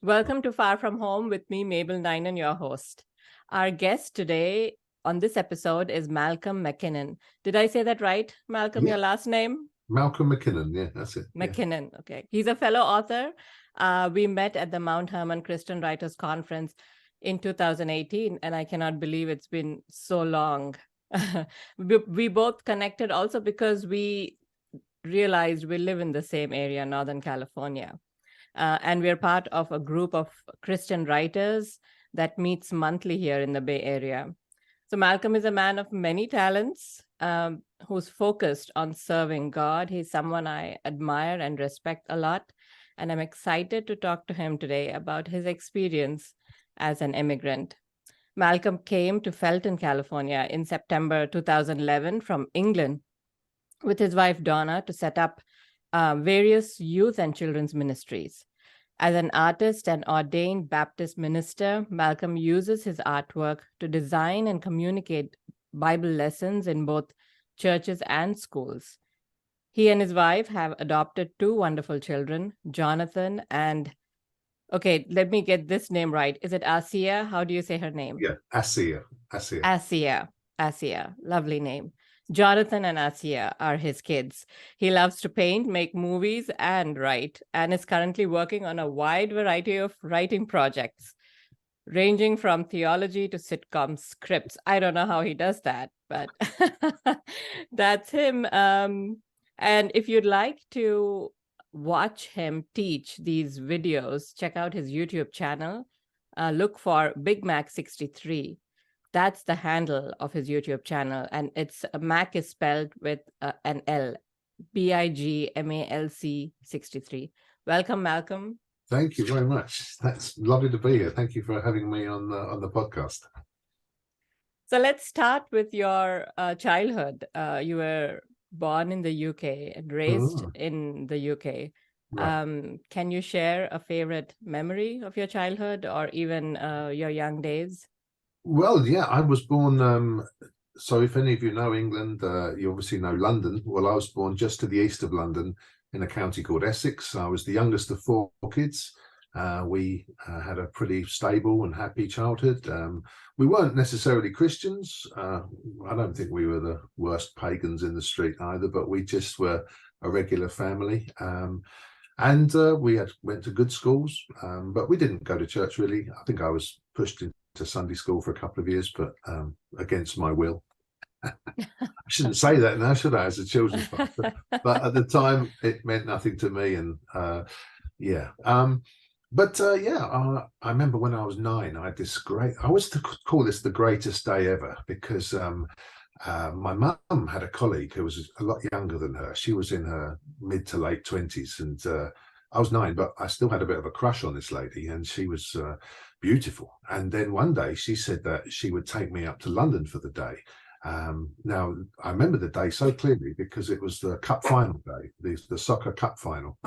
Welcome to Far From Home with me, Mabel Ninan, your host. Our guest today on this episode is Malcolm Mackinnon. Did I say that right, Malcolm, Yeah. your last name? Malcolm Mackinnon, yeah, that's it. Mackinnon, okay. He's a fellow author. We met at the Mount Hermon Christian Writers Conference in 2018, and I cannot believe it's been so long. We both connected also because we realized we live in the same area, Northern California. And we're part of a group of Christian writers that meets monthly here in the Bay Area. So Malcolm is a man of many talents who's focused on serving God. He's someone I admire and respect a lot. And I'm excited to talk to him today about his experience as an immigrant. Malcolm came to Felton, California in September 2011 from England with his wife Donna to set up various youth and children's ministries. As an artist and ordained Baptist minister, Malcolm uses his artwork to design and communicate Bible lessons in both churches and schools. He and his wife have adopted two wonderful children, Jonathan and, okay, let me get this name right. Is it Asia? How do you say her name? Yeah, Asia. Asia. Lovely name. Jonathan and Asia are his kids. He loves to paint, make movies, and write, and is currently working on a wide variety of writing projects, ranging from theology to sitcom scripts. I don't know how he does that, but that's him. And if you'd like to watch him teach these videos, check out his YouTube channel. Look for Big Mac 63. That's the handle of his YouTube channel. And it's Mac is spelled with an L, BIGMALC 63. Welcome, Malcolm. Thank you very much. That's lovely to be here. Thank you for having me on the podcast. So let's start with your childhood. You were born in the UK and raised in the UK. Right. Can you share a favorite memory of your childhood or even your young days? Well, yeah, I was born, so if any of you know England, you obviously know London. Well, I was born just to the east of London in a county called Essex. I was the youngest of four kids. We had a pretty stable and happy childhood. We weren't necessarily Christians. I don't think we were the worst pagans in the street either, but we just were a regular family. And we went to good schools, but we didn't go to church really. I think I was pushed into Sunday school for a couple of years, but against my will. I shouldn't say that now, should I, as a children's pastor? But at the time, it meant nothing to me. And yeah. I remember when I was 9, I had this great, I always call this the greatest day ever because my mum had a colleague who was a lot younger than her. She was in her mid to late 20s, and I was 9, but I still had a bit of a crush on this lady, and she was beautiful. And then one day she said that she would take me up to London for the day. Now, I remember the day so clearly because it was the cup final day, the soccer cup final,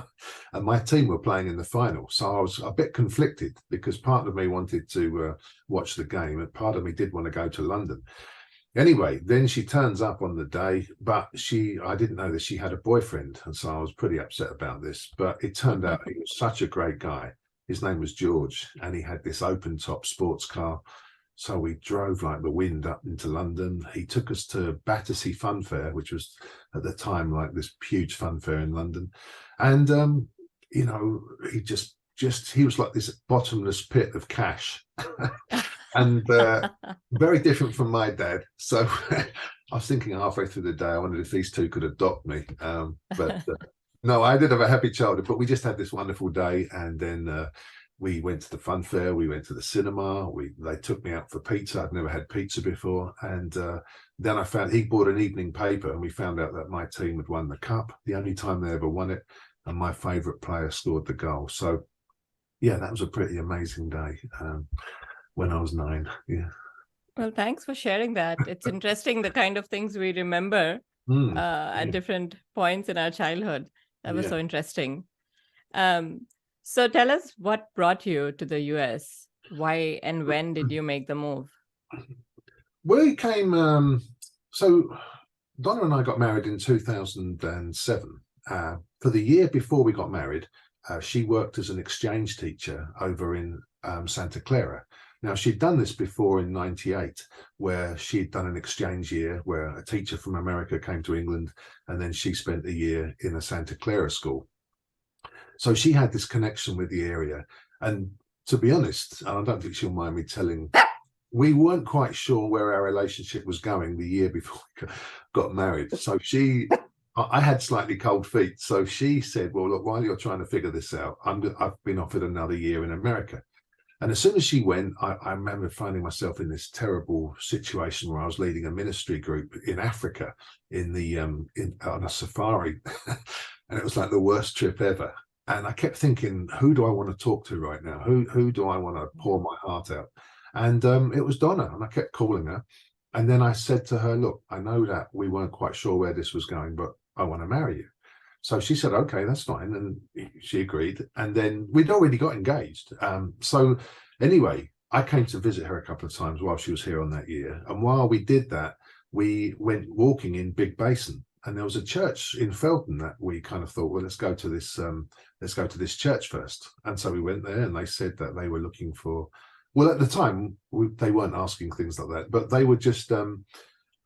and my team were playing in the final. So I was a bit conflicted because part of me wanted to watch the game and part of me did want to go to London. Anyway, then she turns up on the day, but I didn't know that she had a boyfriend. And so I was pretty upset about this, but it turned out he was such a great guy. His name was George, and he had this open top sports car. So we drove like the wind up into London. He took us to Battersea Fun Fair, which was at the time like this huge fun fair in London. And, you know, he was like this bottomless pit of cash. And very different from my dad. So I was thinking halfway through the day, I wondered if these two could adopt me. But no, I did have a happy childhood, but we just had this wonderful day. And then we went to the fun fair, we went to the cinema, they took me out for pizza. I'd never had pizza before. And then I found he bought an evening paper and we found out that my team had won the cup, the only time they ever won it. And my favourite player scored the goal. So yeah, that was a pretty amazing day. When I was 9, yeah. Well, thanks for sharing that. It's interesting the kind of things we remember at different points in our childhood. That was so interesting. So tell us what brought you to the US? Why and when did you make the move? We came, so Donna and I got married in 2007. For the year before we got married, she worked as an exchange teacher over in Santa Clara. Now, she'd done this before in '98, where she'd done an exchange year where a teacher from America came to England, and then she spent a year in a Santa Clara school. So she had this connection with the area. And to be honest, and I don't think she'll mind me telling, we weren't quite sure where our relationship was going the year before we got married. So I had slightly cold feet. So she said, well, look, while you're trying to figure this out, I've been offered another year in America. And as soon as she went, I remember finding myself in this terrible situation where I was leading a ministry group in Africa on a safari. And it was like the worst trip ever. And I kept thinking, who do I want to talk to right now? Who do I want to pour my heart out? And it was Donna, and I kept calling her. And then I said to her, look, I know that we weren't quite sure where this was going, but I want to marry you. So she said, okay, that's fine. And she agreed. And then we'd already got engaged. So anyway, I came to visit her a couple of times while she was here on that year. And while we did that, we went walking in Big Basin. And there was a church in Felton that we kind of thought, well, let's go to this church first. And so we went there, and they said that they were looking for, well, at the time, they weren't asking things like that, but they were just,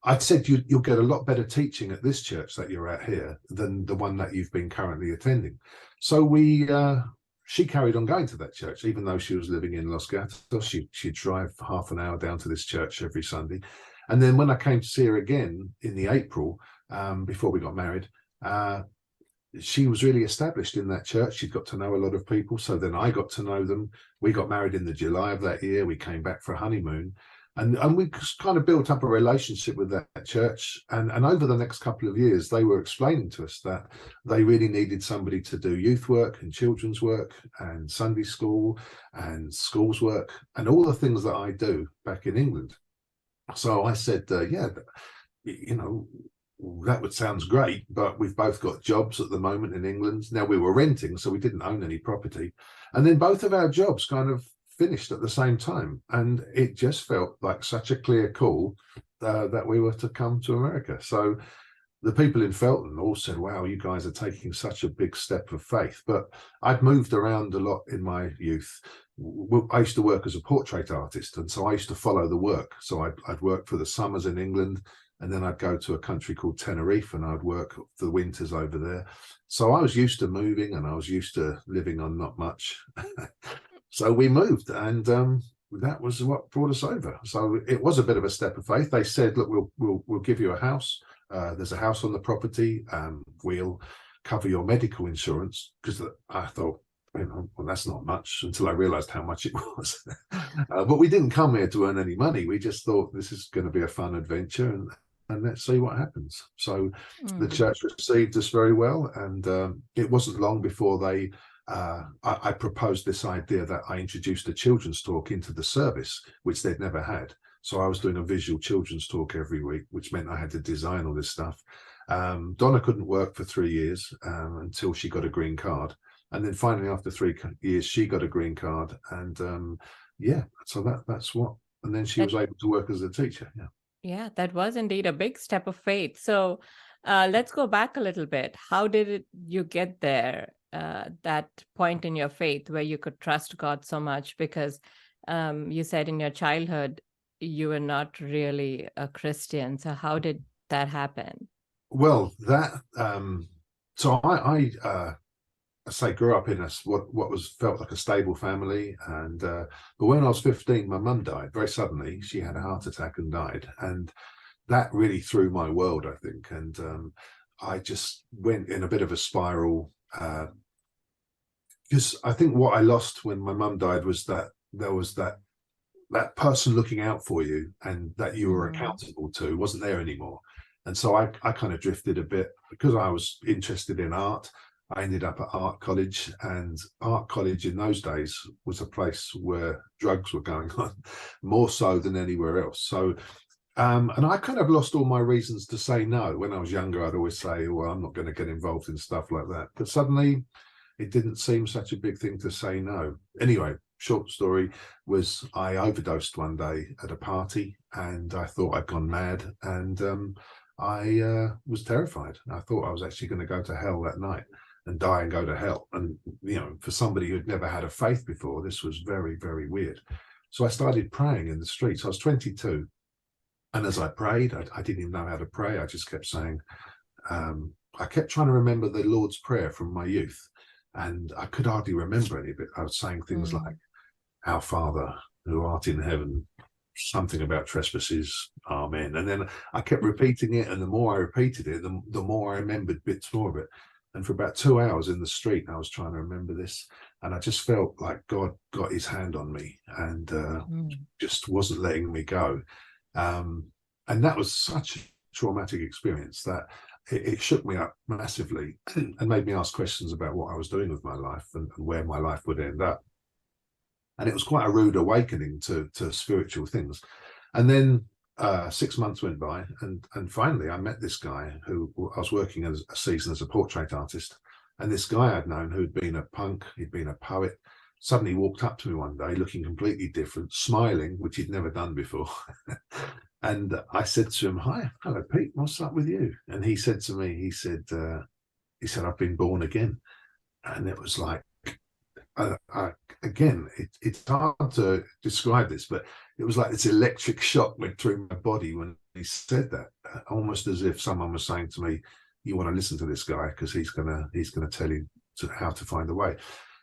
I'd said, you'll get a lot better teaching at this church that you're at here than the one that you've been currently attending. So she carried on going to that church, even though she was living in Los Gatos. She'd drive half an hour down to this church every Sunday. And then when I came to see her again in the April, before we got married, she was really established in that church. She'd got to know a lot of people. So then I got to know them. We got married in the July of that year. We came back for a honeymoon. And we kind of built up a relationship with that church. And over the next couple of years, they were explaining to us that they really needed somebody to do youth work and children's work and Sunday school and schools work and all the things that I do back in England. So I said, yeah, that sounds great, but we've both got jobs at the moment in England. Now, we were renting, so we didn't own any property. And then both of our jobs kind of finished at the same time. And it just felt like such a clear call that we were to come to America. So the people in Felton all said, wow, you guys are taking such a big step of faith. But I'd moved around a lot in my youth. I used to work as a portrait artist, and so I used to follow the work. So I'd work for the summers in England, and then I'd go to a country called Tenerife, and I'd work for the winters over there. So I was used to moving, and I was used to living on not much. So we moved, and that was what brought us over. So it was a bit of a step of faith. They said, look, we'll give you a house. There's a house on the property. We'll cover your medical insurance, because I thought, well, that's not much, until I realized how much it was. But we didn't come here to earn any money. We just thought this is going to be a fun adventure, and let's see what happens. So the church received us very well, and it wasn't long before I proposed this idea that I introduced a children's talk into the service, which they'd never had. So I was doing a visual children's talk every week, which meant I had to design all this stuff. Donna couldn't work for 3 years until she got a green card. And then finally, after 3 years, she got a green card. And so that's what. And then she was able to work as a teacher. Yeah. Yeah, that was indeed a big step of faith. So let's go back a little bit. How did you get there, that point in your faith where you could trust God so much? Because you said in your childhood, you were not really a Christian. So how did that happen? Well, so I grew up in what felt like a stable family, and but when I was 15, my mum died very suddenly. She had a heart attack and died, and that really threw my world, I think. And I just went in a bit of a spiral, because I think what I lost when my mum died was that there was that person looking out for you and that you were accountable to wasn't there anymore. And so I kind of drifted a bit, because I was interested in art. I ended up at art college, and art college in those days was a place where drugs were going on, more so than anywhere else. So, and I kind of lost all my reasons to say no. When I was younger, I'd always say, well, I'm not going to get involved in stuff like that. But suddenly it didn't seem such a big thing to say no. Anyway, short story was I overdosed one day at a party, and I thought I'd gone mad, and I was terrified. I thought I was actually going to go to hell that night. and die and go to hell. And, you know, for somebody who'd never had a faith before, this was very, very weird. So I started praying in the streets. I was 22. And as I prayed, I didn't even know how to pray. I just kept saying, I kept trying to remember the Lord's Prayer from my youth. And I could hardly remember any of it. I was saying things like, Our Father, who art in heaven, something about trespasses, amen. And then I kept repeating it. And the more I repeated it, the more I remembered bits more of it. And for about 2 hours in the street, I was trying to remember this. And I just felt like God got his hand on me and just wasn't letting me go. And that was such a traumatic experience that it shook me up massively and made me ask questions about what I was doing with my life and where my life would end up. And it was quite a rude awakening to spiritual things. And then 6 months went by, and finally I met this guy who I was working as a season as a portrait artist. And this guy I'd known, who'd been a punk, he'd been a poet, suddenly walked up to me one day looking completely different, smiling, which he'd never done before. And I said to him, "Hi, hello, Pete, what's up with you?" And he said to me, he said, "I've been born again." And it was like, again, it's hard to describe this, but it was like this electric shock went through my body when he said that, almost as if someone was saying to me, "You want to listen to this guy because he's gonna tell you how to find a way."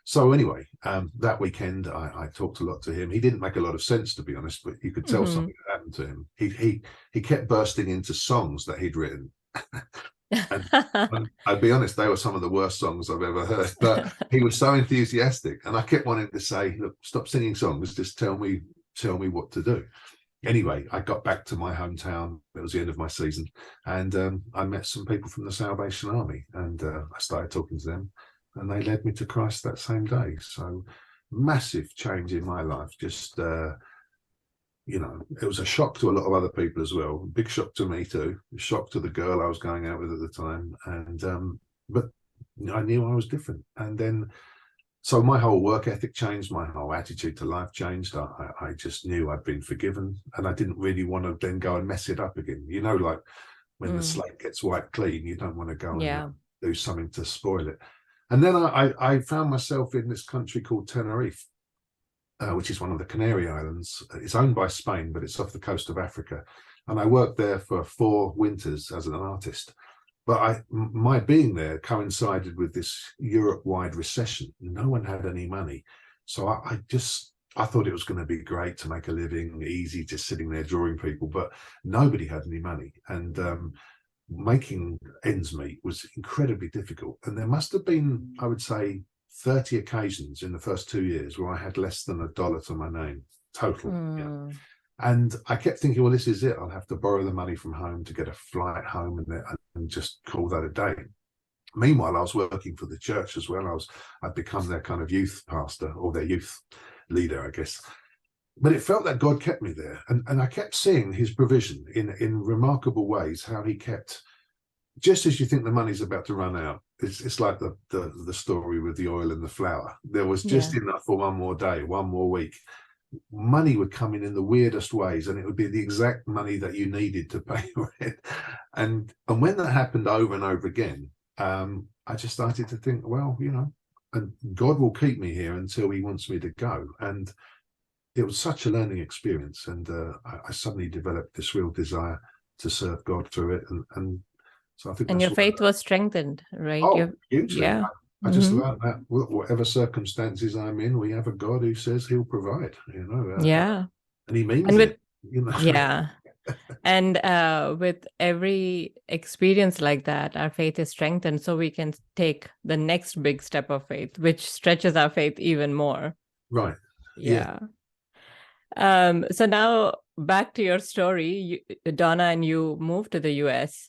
So anyway, that weekend I talked a lot to him. He didn't make a lot of sense, to be honest, but you could tell something had happened to him. He kept bursting into songs that he'd written. And I'd be honest, they were some of the worst songs I've ever heard, but he was so enthusiastic, and I kept wanting to say, "Look, stop singing songs, just tell me what to do." Anyway, I got back to my hometown. It was the end of my season, and I met some people from the Salvation Army, and I started talking to them, and they led me to Christ that same day. So massive change in my life. Just you know, it was a shock to a lot of other people as well. Big shock to me too. A shock to the girl I was going out with at the time. And but I knew I was different. And then, so my whole work ethic changed. My whole attitude to life changed. I just knew I'd been forgiven, and I didn't really want to then go and mess it up again. You know, like when the slate gets wiped clean, you don't want to go and do something to spoil it. And then I found myself in this country called Tenerife, which is one of the Canary Islands. It's owned by Spain, but it's off the coast of Africa. And I worked there for 4 winters as an artist. But my being there coincided with this Europe-wide recession. No one had any money. So I thought it was going to be great to make a living, easy, just sitting there drawing people, but nobody had any money. And making ends meet was incredibly difficult. And there must have been, I would say, 30 occasions in the first 2 years where I had less than $1 to my name total. Yeah. And I kept thinking, well, this is it. I'll have to borrow the money from home to get a flight home and just call that a day. Meanwhile, I was working for the church as well. I'd become their kind of youth pastor, or their youth leader, I guess. But it felt that God kept me there. And I kept seeing his provision in remarkable ways, how he kept, just as you think the money's about to run out, it's like the story with the oil and the flour. There was just enough for one more day, one more week. Money would come in the weirdest ways, and it would be the exact money that you needed to pay rent. And when that happened over and over again, I just started to think, well, you know, and God will keep me here until he wants me to go. And it was such a learning experience. And I suddenly developed this real desire to serve God through it. And so I think, and your faith was strengthened, right? Oh, hugely. Yeah. I just learned that whatever circumstances I'm in, we have a God who says he'll provide, you know. And he means it, you know. Yeah. And with every experience like that, our faith is strengthened, so we can take the next big step of faith, which stretches our faith even more. Right. Yeah. So now back to your story. Donna and you moved to the US.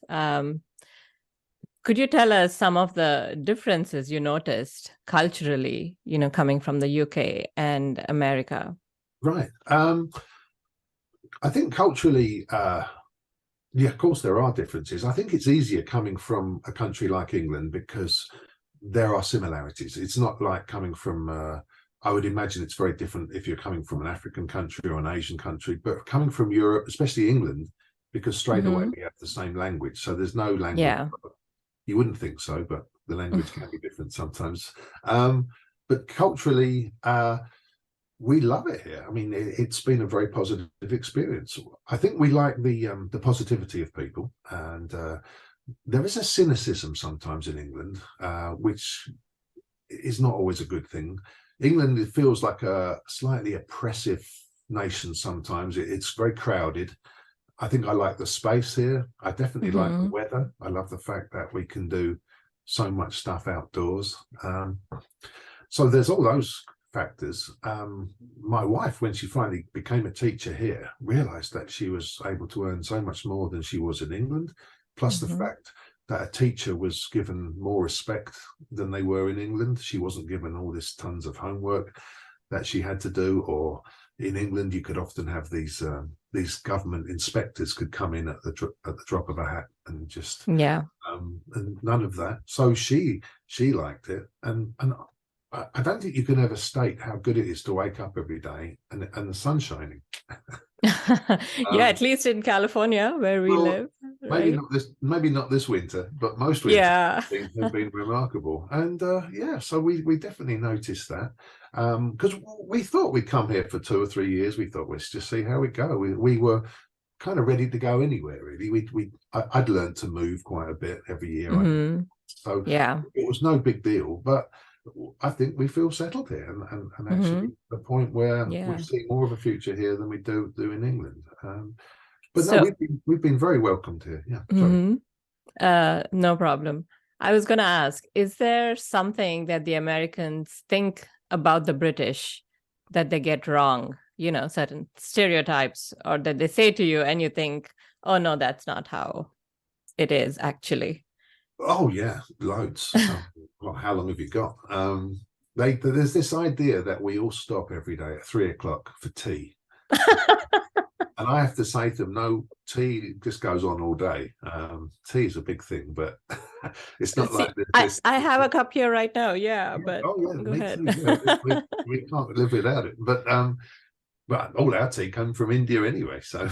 Could you tell us some of the differences you noticed culturally, you know, coming from the UK and America? Right. I think culturally, of course, there are differences. I think it's easier coming from a country like England because there are similarities. It's not like coming from, I would imagine it's very different if you're coming from an African country or an Asian country, but coming from Europe, especially England, because straight away we have the same language. So there's no language. Yeah. You wouldn't think so, but the language can be different sometimes. But culturally, we love it here. I mean, it's been a very positive experience. I think we like the positivity of people, and there is a cynicism sometimes in England, which is not always a good thing. England, it feels like a slightly oppressive nation sometimes. It's very crowded. I think I like the space here. I definitely like the weather. I love the fact that we can do so much stuff outdoors. So there's all those factors. My wife, when she finally became a teacher here, realized that she was able to earn so much more than she was in England, plus the fact that a teacher was given more respect than they were in England. She wasn't given all this tons of homework that she had to do, or in England you could often have these government inspectors could come in at the drop of a hat and just and none of that. So she liked it, and I don't think you can ever state how good it is to wake up every day and the sun's shining. Yeah, at least in California where we live. Right? Maybe not this winter, but most winters have been remarkable. And so we definitely noticed that, because we thought we'd come here for 2 or 3 years. We thought, let's just see how we go. We were kind of ready to go anywhere, really. I'd learned to move quite a bit every year. So it was no big deal, but I think we feel settled here, and actually the point where we see more of a future here than we do in England. But so, no, we've been very welcomed here. Yeah. No problem. I was going to ask, is there something that the Americans think about the British that they get wrong? You know, certain stereotypes, or that they say to you and you think, oh no, that's not how it is actually. Oh yeah, loads. Well, how long have you got? There's this idea that we all stop every day at 3 o'clock for tea. And I have to say to them, no, tea just goes on all day. Tea is a big thing, but it's not like this. I have a cup here right now. But go ahead. Yeah, we can't live without it. But all our tea come from India anyway, so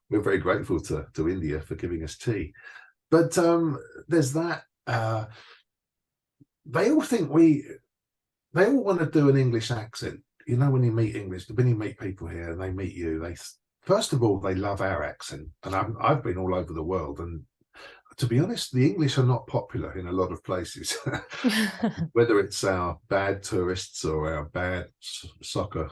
we're very grateful to India for giving us tea. But there's that. They all think they all want to do an English accent. You know, when you meet people here and they meet you, first of all, they love our accent. And I've been all over the world. And to be honest, the English are not popular in a lot of places, whether it's our bad tourists or our bad soccer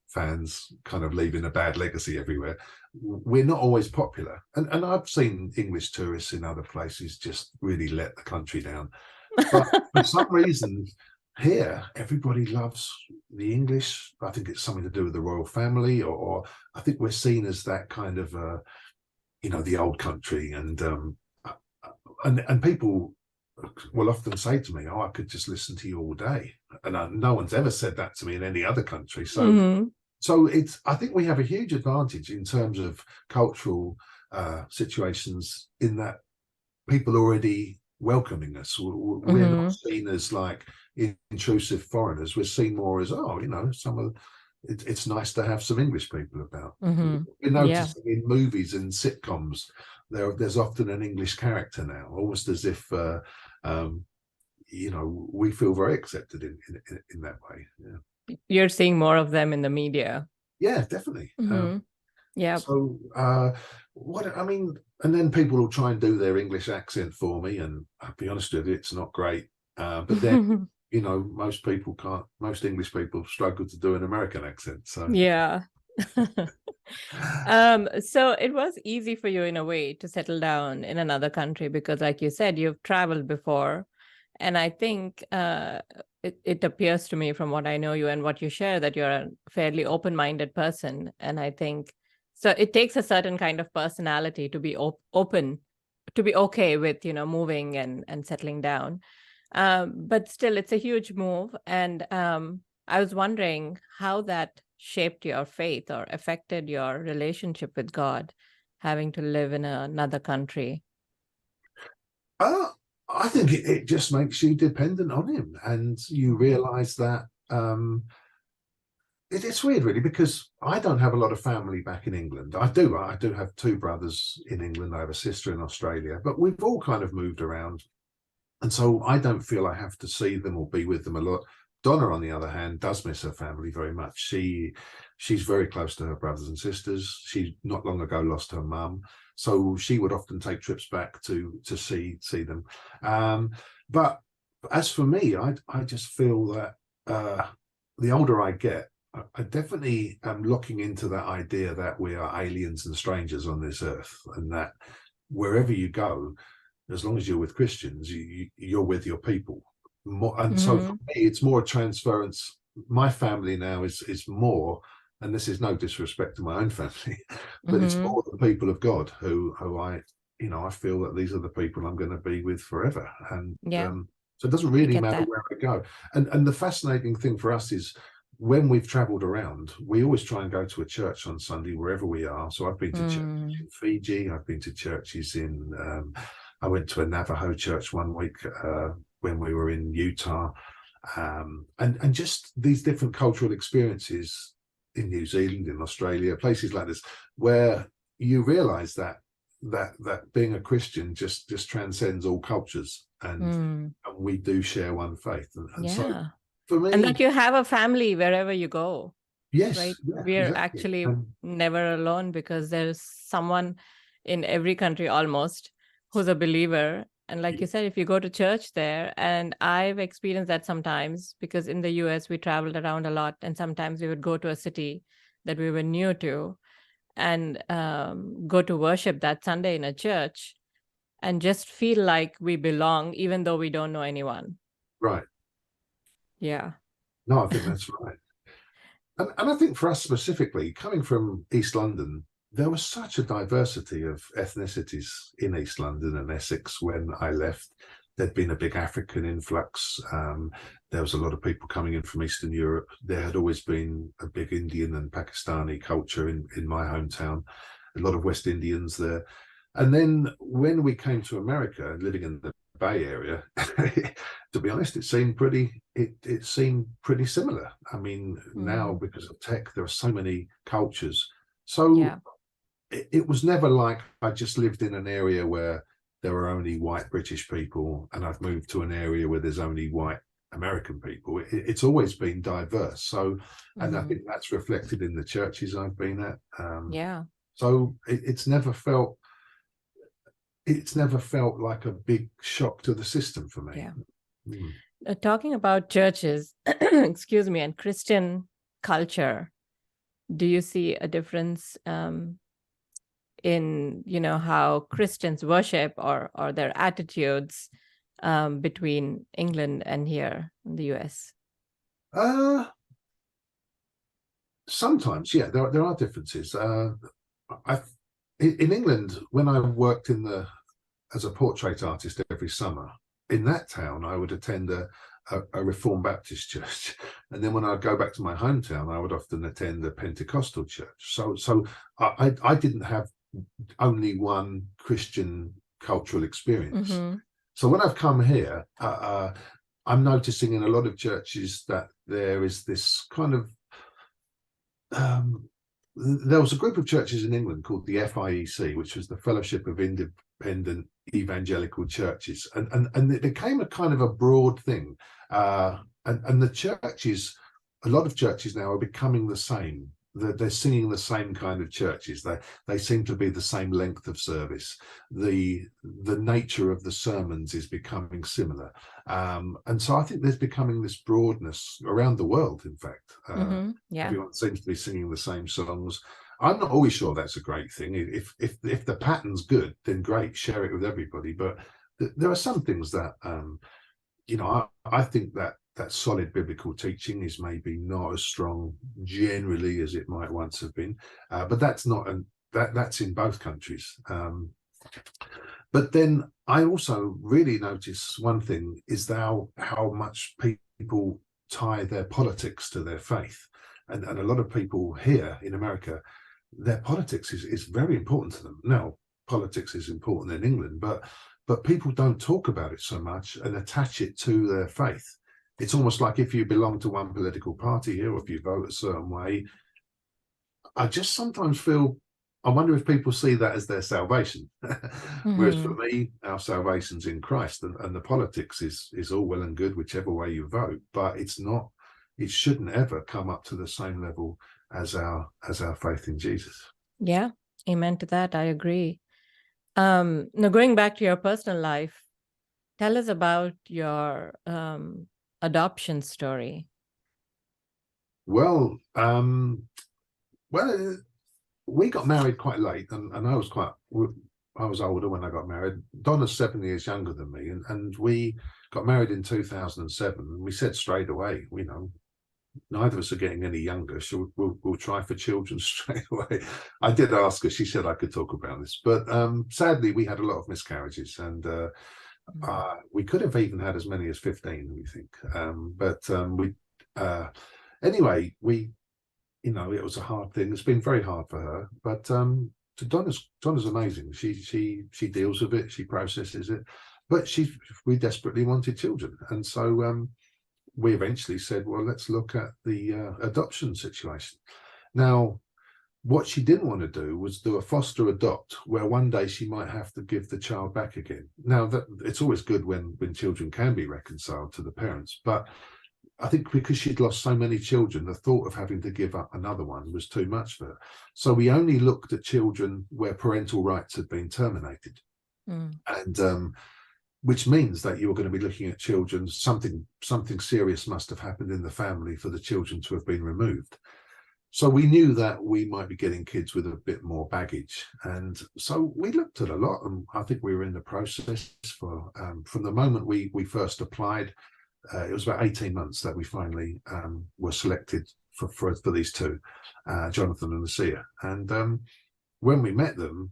fans kind of leaving a bad legacy everywhere. We're not always popular. And I've seen English tourists in other places just really let the country down. But for some reason, here, everybody loves the English. I think it's something to do with the royal family, or I think we're seen as that kind of, the old country. And people will often say to me, oh, I could just listen to you all day. And no one's ever said that to me in any other country. So, I think we have a huge advantage in terms of cultural situations, in that people already welcoming us. We're not seen as like intrusive foreigners. We're seen more as, it's nice to have some English people about. We notice in movies and sitcoms, there's often an English character now, almost as if we feel very accepted in that way. Yeah. You're seeing more of them in the media. Yeah, definitely. So and then people will try and do their English accent for me, and I'll be honest with you, it's not great. But then most English people struggle to do an American accent. So so it was easy for you in a way to settle down in another country, because like you said, you've traveled before. And I think it appears to me from what I know you and what you share that you're a fairly open-minded person. And I think so it takes a certain kind of personality to be open, to be okay with, moving and settling down. But still, it's a huge move. And I was wondering how that shaped your faith or affected your relationship with God, having to live in another country. I think it just makes you dependent on him, and you realize that it's weird, really, because I don't have a lot of family back in England. I do have 2 brothers in England. I have a sister in Australia, but we've all kind of moved around And so I don't feel I have to see them or be with them a lot. Donna, on the other hand, does miss her family very much. She's very close to her brothers and sisters. She not long ago lost her mum, so she would often take trips back to see them. But as for me, I just feel that the older I get, I definitely am looking into that idea that we are aliens and strangers on this earth, and that wherever you go, as long as you're with Christians, you're with your people. And so for me, it's more a transference. My family now is more, and this is no disrespect to my own family, but it's more the people of God who I feel that these are the people I'm going to be with forever. And so it doesn't really matter where I go. And the fascinating thing for us is, when we've traveled around, we always try and go to a church on Sunday wherever we are. So I've been to churches in Fiji. I've been to churches in I went to a Navajo church one week when we were in Utah, and just these different cultural experiences in New Zealand, in Australia, places like this, where you realise that being a Christian just transcends all cultures, and we do share one faith. And so for me, and that you have a family wherever you go. Yes, right. We're exactly. Actually never alone, because there's someone in every country almost who's a believer. And like you said, if you go to church there, and I've experienced that sometimes, because in the US we traveled around a lot, and sometimes we would go to a city that we were new to and go to worship that Sunday in a church and just feel like we belong, even though we don't know anyone. Right. Yeah. No, I think that's right. And I think for us specifically, coming from East London, there was such a diversity of ethnicities in East London and Essex when I left. There'd been a big African influx. There was a lot of people coming in from Eastern Europe. There had always been a big Indian and Pakistani culture in my hometown, a lot of West Indians there. And then when we came to America, living in the Bay Area, to be honest, it seemed pretty similar. I mean, now because of tech, there are so many cultures. So it was never like I just lived in an area where there were only white British people, and I've moved to an area where there's only white American people. It's always been diverse. So, and I think that's reflected in the churches I've been at. So it's never felt like a big shock to the system for me. Talking about churches, excuse me, and Christian culture, do you see a difference in how Christians worship or their attitudes between England and here in the US? Sometimes, yeah, there are differences. In England, when I worked as a portrait artist every summer, in that town, I would attend a Reformed Baptist church, and then when I go back to my hometown, I would often attend a Pentecostal church. So I didn't have only one Christian cultural experience. So when I've come here, I'm noticing in a lot of churches that there is this kind of there was a group of churches in England called the FIEC, which was the Fellowship of Independent Evangelical Churches, and it became a kind of a broad thing. And the churches, a lot of churches now are becoming the same. They're singing the same kind of churches. They seem to be the same length of service. The nature of the sermons is becoming similar, and so I think there's becoming this broadness around the world. In fact, everyone seems to be singing the same songs. I'm not always sure that's a great thing. If the pattern's good, then great, share it with everybody. But there are some things that I think that solid biblical teaching is maybe not as strong generally as it might once have been, but that's in both countries. But then I also really notice one thing is how much people tie their politics to their faith, and a lot of people here in America, their politics is very important to them. Now, politics is important in England, but people don't talk about it so much and attach it to their faith. It's almost like if you belong to one political party here, or if you vote a certain way, I just sometimes feel I wonder if people see that as their salvation. Whereas for Mm-hmm. me, our salvation's in Christ, and the politics is all well and good, whichever way you vote, but it's not, it shouldn't ever come up to the same level as our faith in Jesus. Yeah, amen to that. I agree. Now, going back to your personal life, tell us about your adoption story. Well, well, we got married quite late, and I was older when I got married. Donna's 7 years younger than me, and we got married in 2007. And we said straight away, you know, neither of us are getting any younger, so we'll try for children straight away. I did ask her; she said I could talk about this, but sadly, we had a lot of miscarriages, and we could have even had as many as 15, we think. Anyway, you know, it was a hard thing. It's been very hard for her, but Donna's amazing. She deals with it, she processes it, but we desperately wanted children, and so we eventually said, well, let's look at the adoption situation. Now, what she didn't want to do was do a foster adopt, where one day she might have to give the child back again. Now, that it's always good when children can be reconciled to the parents, but I think because she'd lost so many children, the thought of having to give up another one was too much for her. So we only looked at children where parental rights had been terminated. And which means that you're going to be looking at children, something serious must have happened in the family for the children to have been removed. So we knew that we might be getting kids with a bit more baggage. And so we looked at a lot, and I think we were in the process for, from the moment we first applied, it was about 18 months that we finally were selected for these two, Jonathan and Lucia. And when we met them,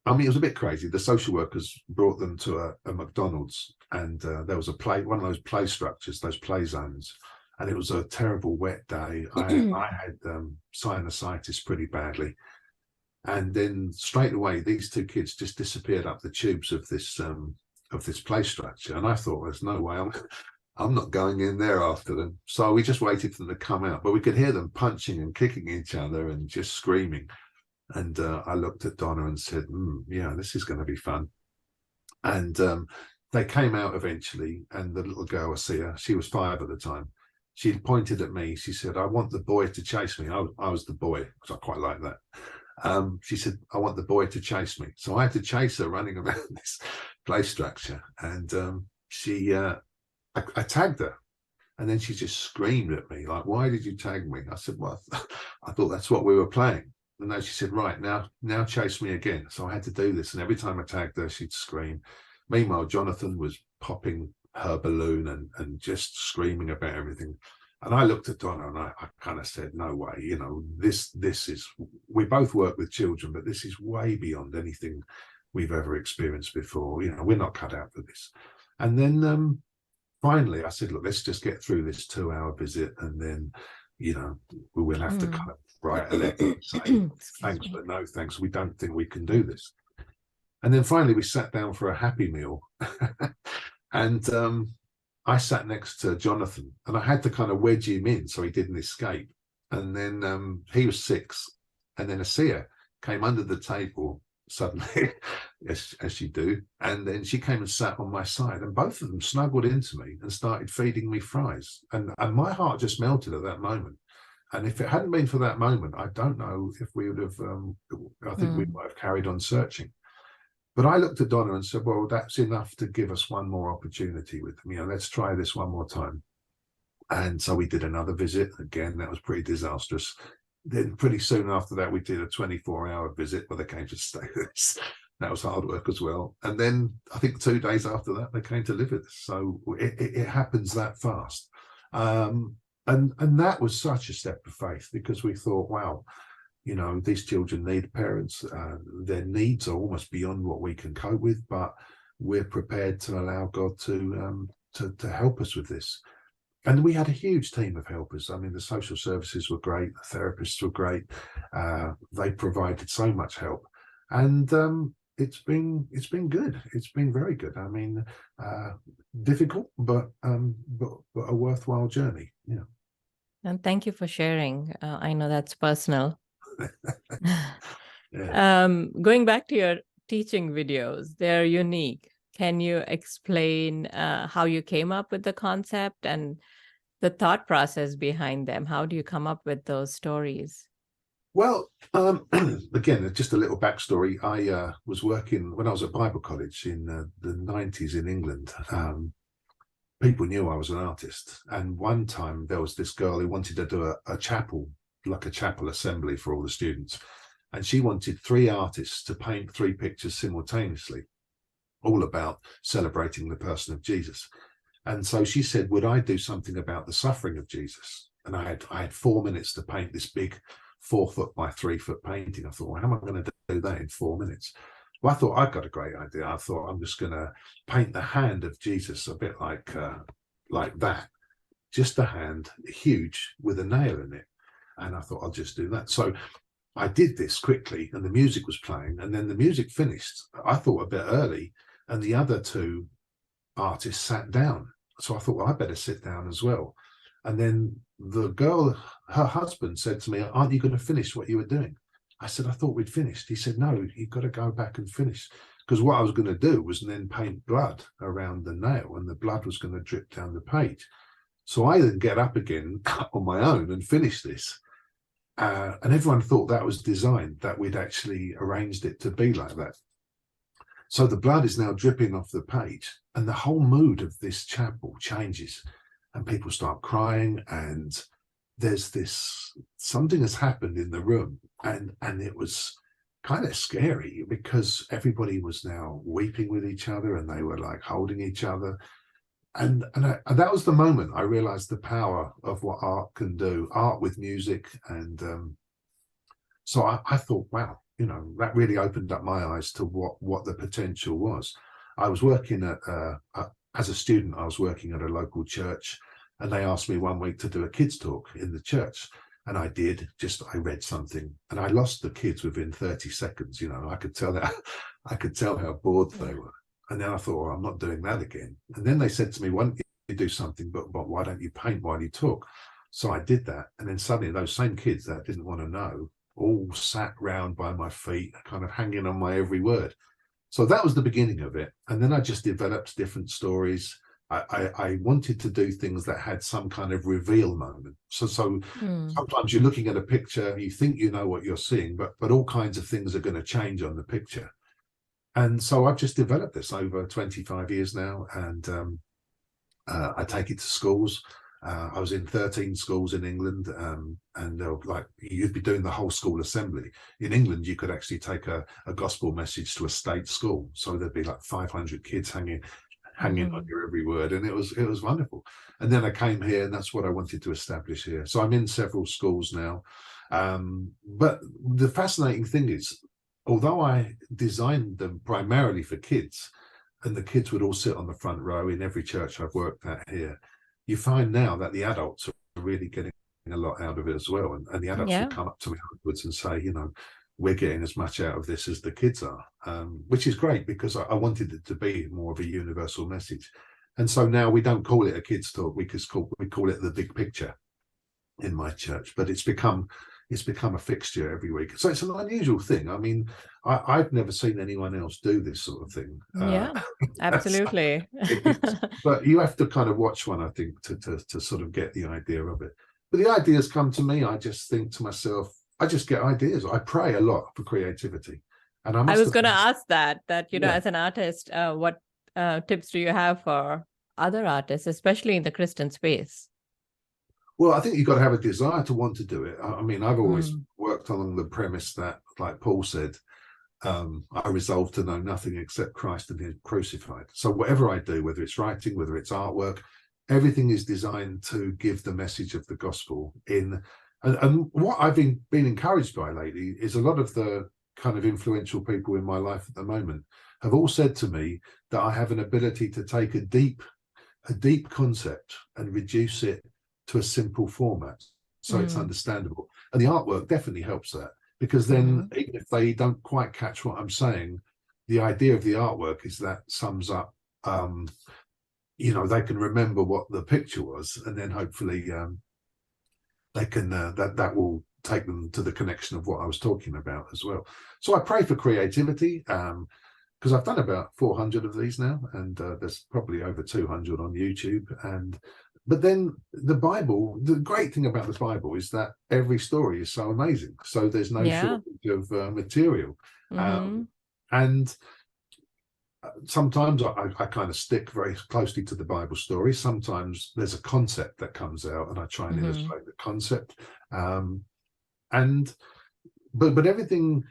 I mean, it was a bit crazy. The social workers brought them to a McDonald's, and there was one of those play structures, those play zones, and it was a terrible wet day. I had sinusitis pretty badly, and then straight away these two kids just disappeared up the tubes of this play structure, and I thought, there's no way I'm not going in there after them. So we just waited for them to come out, but we could hear them punching and kicking each other and just screaming. And I looked at Donna and said, yeah, this is going to be fun. And they came out eventually, and the little girl, Asia, she was 5 at the time. She pointed at me. She said, I want the boy to chase me. I was the boy, because I quite like that. She said, I want the boy to chase me. So I had to chase her running around this play structure. And I tagged her. And then she just screamed at me, like, why did you tag me? I said, well, I thought that's what we were playing. And then she said, right, now chase me again. So I had to do this. And every time I tagged her, she'd scream. Meanwhile, Jonathan was popping her balloon and just screaming about everything. And I looked at Donna and I kind of said, no way, you know, this is, we both work with children, but this is way beyond anything we've ever experienced before. You know, we're not cut out for this. And then finally I said, look, let's just get through this 2-hour visit, and then, you know, we will have to kind of write a letter and say, thanks, but no thanks. We don't think we can do this. And then finally we sat down for a happy meal. And I sat next to Jonathan, and I had to kind of wedge him in so he didn't escape. And then he was 6. And then Asia came under the table suddenly, as she do. And then she came and sat on my side, and both of them snuggled into me and started feeding me fries. And my heart just melted at that moment. And if it hadn't been for that moment, I don't know if we would have, I think we might have carried on searching. But I looked at Donna and said, well, that's enough to give us one more opportunity with them. You know, let's try this one more time. And so we did another visit. Again, that was pretty disastrous. Then pretty soon after that, we did a 24-hour visit where they came to stay with us. That was hard work as well. And then I think 2 days after that, they came to live with us. So it happens that fast. And that was such a step of faith, because we thought, wow, you know, these children need parents. Their needs are almost beyond what we can cope with, but we're prepared to allow God to help us with this. And we had a huge team of helpers. I mean, the social services were great, the therapists were great. They provided so much help, and it's been good. It's been very good. I mean, difficult, but a worthwhile journey. Yeah. And thank you for sharing. I know that's personal. Yeah. Going back to your teaching videos, they're unique. Can you explain how you came up with the concept and the thought process behind them? How do you come up with those stories? Well, again, just a little backstory. I was working when I was at Bible college in the 90s in England. People knew I was an artist. And one time there was this girl who wanted to do a chapel, like a chapel assembly for all the students. And she wanted 3 artists to paint 3 pictures simultaneously, all about celebrating the person of Jesus. And so she said, would I do something about the suffering of Jesus? And I had 4 minutes to paint this big 4 foot by 3 foot painting. I thought, well, how am I going to do that in 4 minutes? Well, I thought I've got a great idea. I thought I'm just going to paint the hand of Jesus a bit like that, just a hand, huge, with a nail in it. And I thought I'll just do that. So I did this quickly, and the music was playing, and then the music finished. I thought a bit early, and the other 2 artists sat down. So I thought, well, I better sit down as well. And then the girl, her husband, said to me, aren't you going to finish what you were doing? I said, I thought we'd finished. He said, no, you've got to go back and finish. Because what I was going to do was then paint blood around the nail, and the blood was going to drip down the page. So I then get up again on my own and finish this. And everyone thought that was designed, that we'd actually arranged it to be like that. So the blood is now dripping off the page, and the whole mood of this chapel changes, and people start crying, and there's this, something has happened in the room, and it was kind of scary because everybody was now weeping with each other, and they were like holding each other. And that was the moment I realized the power of what art can do, art with music. And so I thought, wow, you know, that really opened up my eyes to what the potential was. I was working as a student, I was working at a local church, and they asked me one week to do a kids talk in the church. And I did, I read something, and I lost the kids within 30 seconds. You know, I could tell how bored they were. And then I thought, well, I'm not doing that again. And then they said to me, why don't you do something, but why don't you paint while you talk? So I did that. And then suddenly those same kids that didn't want to know all sat round by my feet, kind of hanging on my every word. So that was the beginning of it. And then I just developed different stories. I wanted to do things that had some kind of reveal moment. So sometimes you're looking at a picture, you think you know what you're seeing, but all kinds of things are going to change on the picture. And so I've just developed this over 25 years now, and I take it to schools. I was in 13 schools in England, and they were like, you'd be doing the whole school assembly. In England, you could actually take a gospel message to a state school. So there'd be like 500 kids hanging on your every word, and it was wonderful. And then I came here, and that's what I wanted to establish here. So I'm in several schools now. But the fascinating thing is, although I designed them primarily for kids, and the kids would all sit on the front row in every church I've worked at here, you find now that the adults are really getting a lot out of it as well. And the adults will come up to me afterwards and say, you know, we're getting as much out of this as the kids are, which is great, because I wanted it to be more of a universal message. And so now we don't call it a kids talk, we call it the big picture in my church, but it's become a fixture every week. So it's an unusual thing. I mean, I've never seen anyone else do this sort of thing. Yeah, absolutely. But you have to kind of watch one, I think, to sort of get the idea of it. But the ideas come to me. I just think to myself, I just get ideas. I pray a lot for creativity. And I was going to ask that, you know, as an artist, what tips do you have for other artists, especially in the Christian space? Well, I think you've got to have a desire to want to do it. I mean, I've always worked along the premise that, like Paul said, I resolve to know nothing except Christ and Him crucified. So whatever I do, whether it's writing, whether it's artwork, everything is designed to give the message of the gospel in. And what I've been encouraged by lately is a lot of the kind of influential people in my life at the moment have all said to me that I have an ability to take a deep concept and reduce it to a simple format, so it's understandable. And the artwork definitely helps that, because then even if they don't quite catch what I'm saying, the idea of the artwork is that sums up, you know, they can remember what the picture was, and then hopefully they can that will take them to the connection of what I was talking about as well. So I pray for creativity, because I've done about 400 of these now, and there's probably over 200 on YouTube. But then the Bible, the great thing about the Bible is that every story is so amazing. So there's no shortage of material. And sometimes I kind of stick very closely to the Bible story. Sometimes there's a concept that comes out and I try and illustrate the concept. But everything,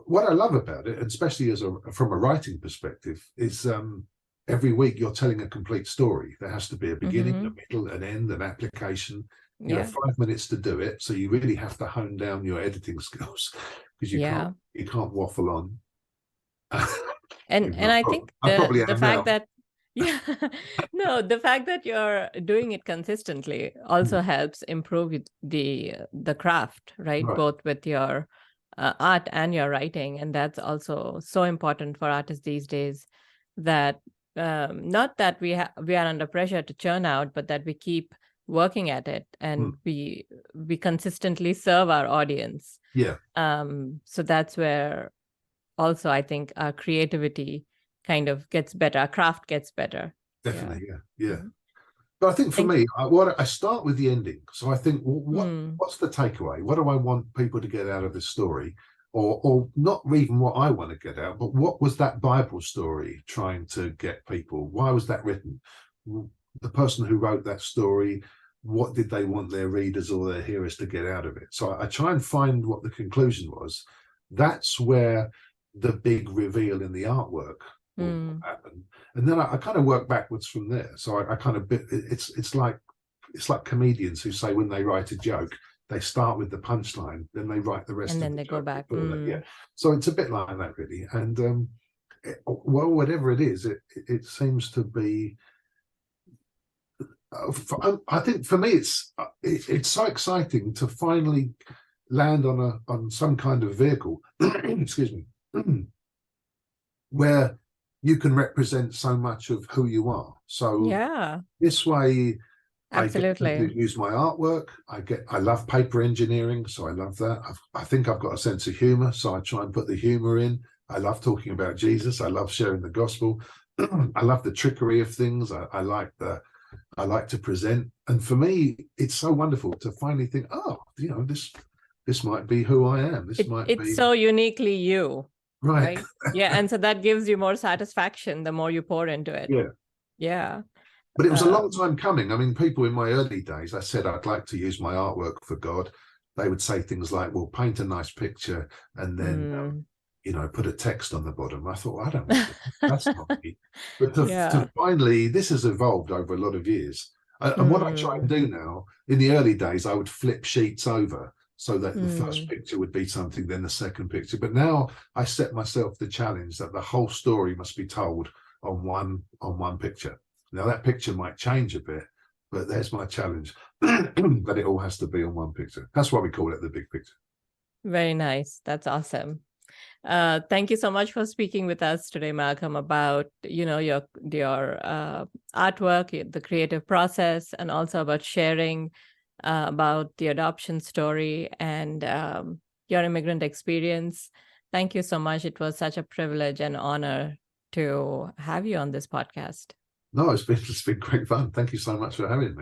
what I love about it, especially from a writing perspective, is every week you're telling a complete story. There has to be a beginning, a middle, an end, an application. You have 5 minutes to do it, so you really have to hone down your editing skills, because you can't waffle on. And I think the fact that the fact that you're doing it consistently also helps improve the craft, right? Both with your art and your writing, and that's also so important for artists these days. That not that we are under pressure to churn out, but that we keep working at it, and we consistently serve our audience. So that's where also I think our creativity kind of gets better, our craft gets better. Definitely, yeah. But I think for me, I start with the ending. So I think, what's the takeaway? What do I want people to get out of this story? Or not even what I want to get out, but what was that Bible story trying to get people? Why was that written? The person who wrote that story, what did they want their readers or their hearers to get out of it? So I try and find what the conclusion was. That's where the big reveal in the artwork will happen, and then I kind of work backwards from there. So I kind of it's like comedians who say when they write a joke, they start with the punchline, then they write the rest, and then they go back. So it's a bit like that, really. And well, whatever it is, it seems to be. I think for me, it's so exciting to finally land on some kind of vehicle. Excuse me. Where you can represent so much of who you are. So this way, absolutely, I get to use my artwork. I love paper engineering, so I love that. I think I've got a sense of humor, so I try and put the humor in. I love talking about Jesus. I love sharing the gospel. I love the trickery of things. I like to present. And for me, it's so wonderful to finally think, this might be who I am. It's so uniquely you. Right. And so that gives you more satisfaction the more you pour into it. But it was a long time coming. I mean, people in my early days, I said I'd like to use my artwork for God. They would say things like, well, paint a nice picture and then put a text on the bottom. I thought, I don't want to. That's not me. But to finally, this has evolved over a lot of years. And what I try and do now, in the early days, I would flip sheets over, so that the first picture would be something, then the second picture. But now I set myself the challenge that the whole story must be told on one picture. Now that picture might change a bit, but there's my challenge, that it all has to be on one picture. That's why we call it the big picture. Very nice. That's awesome. Thank you so much for speaking with us today, Malcolm, about your artwork, the creative process, and also about sharing about the adoption story and your immigrant experience. Thank you so much. It was such a privilege and honor to have you on this podcast. No, it's been great fun. Thank you so much for having me.